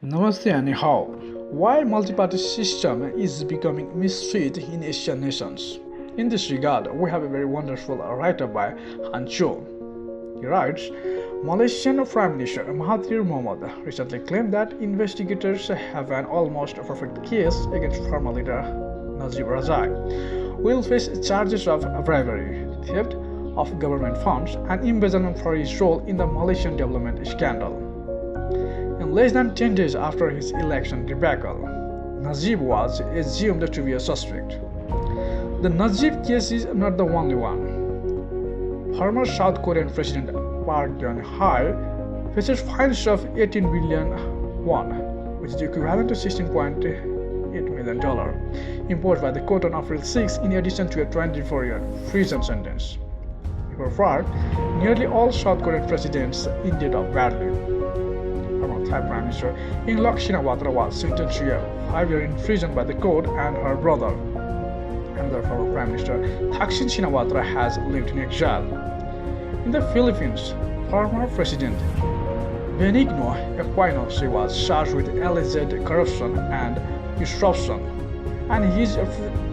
Namaste and how. Why multi-party system is becoming misfit in Asian nations? In this regard, we have a very wonderful writer by Hancho. He writes, Malaysian Prime Minister Mahathir Mohamad recently claimed that investigators have an almost perfect case against former leader Najib Razak, who will face charges of bribery, theft of government funds, and embezzlement for his role in the Malaysian development scandal. In less than 10 days after his election debacle, Najib was assumed to be a suspect. The Najib case is not the only one. Former South Korean President Park Geun-hye faces fines of 18 billion won, which is equivalent to $16.8 million, imposed by the court on April 6 in addition to a 24-year prison sentence. Before Park, nearly all South Korean presidents ended up badly. Thai Prime Minister Yingluck Shinawatra was sentenced to a 5-year in prison by the court, and her brother, another former Prime Minister Thaksin Shinawatra, has lived in exile. In the Philippines, former President Benigno Aquino was charged with alleged corruption and disruption, and his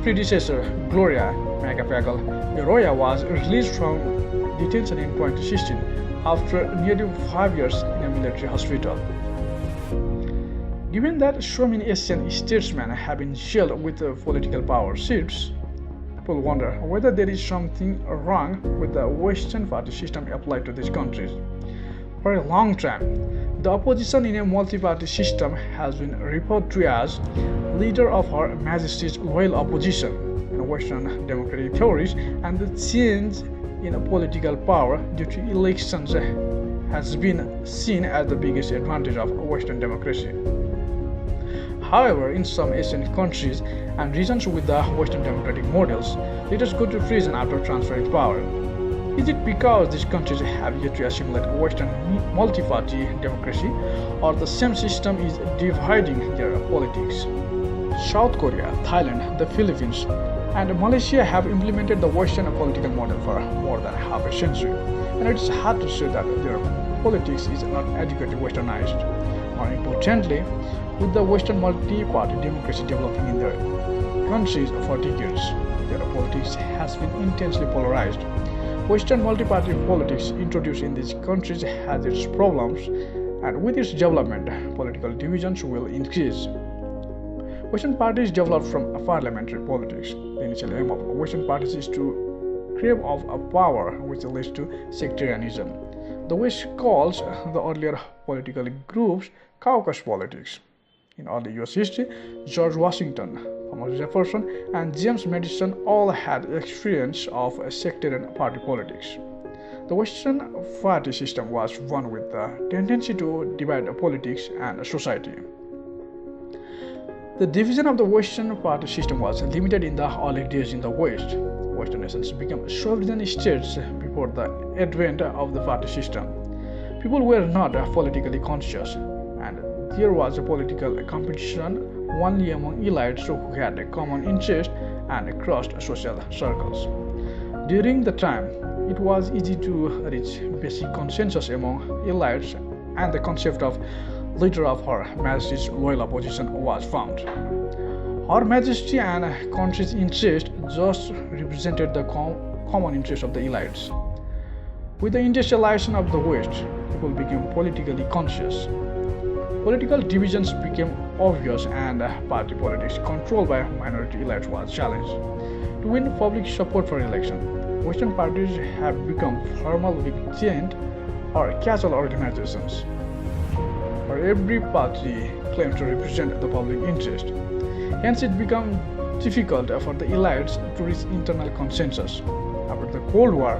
predecessor Gloria Macapagal-Arroyo was released from detention in 2016 after nearly 5 years in a military hospital. Given that so many Asian statesmen have been jailed with political power shifts, people wonder whether there is something wrong with the Western party system applied to these countries. For a long time, the opposition in a multi-party system has been referred to as leader of Her Majesty's loyal opposition in Western democratic theories, and the change in political power due to elections has been seen as the biggest advantage of Western democracy. However, in some Asian countries and regions with the Western democratic models, leaders go to prison after transferring power. Is it because these countries have yet to assimilate Western multi-party democracy, or the same system is dividing their politics? South Korea, Thailand, the Philippines, and Malaysia have implemented the Western political model for more than half a century, and it's hard to say that their politics is not adequately westernized. More importantly, with the Western multi-party democracy developing in their countries for decades, their politics has been intensely polarized. Western multi-party politics introduced in these countries has its problems, and with its development, political divisions will increase. Western parties developed from parliamentary politics. The initial aim of Western parties is to crave of a power which leads to sectarianism. The West calls the earlier political groups caucus politics. In early US history, George Washington, Thomas Jefferson, and James Madison all had experience of sectarian party politics. The Western party system was one with the tendency to divide politics and society. The division of the Western party system was limited in the early days in the West. Western nations became sovereign states before the advent of the party system. People were not politically conscious, and there was a political competition only among elites who had a common interest and crossed social circles. During the time, it was easy to reach basic consensus among elites, and the concept of leader of Her Majesty's loyal opposition was found. Her Majesty and country's interest just represented the common interest of the elites. With the industrialization of the West, people became politically conscious. Political divisions became obvious, and party politics controlled by minority elites was challenged. To win public support for election, Western parties have become formal big tent or casual organizations, where every party claims to represent the public interest. Hence, it becomes difficult for the elites to reach internal consensus. After the Cold War,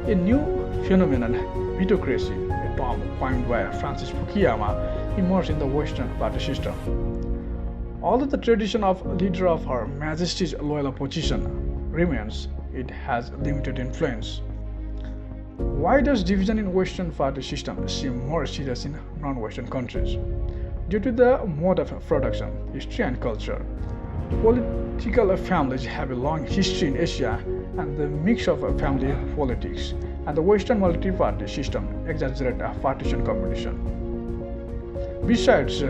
a new phenomenon, vetocracy, a term coined by Francis Fukuyama, emerged in the Western party system. Although the tradition of leader of Her Majesty's loyal opposition remains, it has limited influence. Why does division in Western party system seem more serious in non-Western countries? Due to the mode of production, history, and culture. Political families have a long history in Asia, and the mix of family politics and the Western multi-party system exaggerate partisan competition. Besides,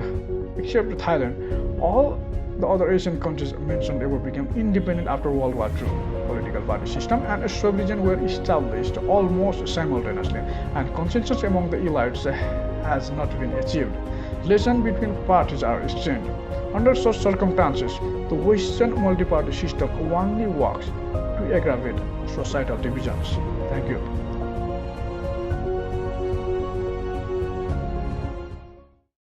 Except Thailand, all the other Asian countries mentioned above became independent after World War II. Political party system and sub-region were established almost simultaneously, and consensus among the elites has not been achieved. Relations between parties are strained. Under such circumstances, the Western multi-party system only works to aggravate societal divisions. Thank you.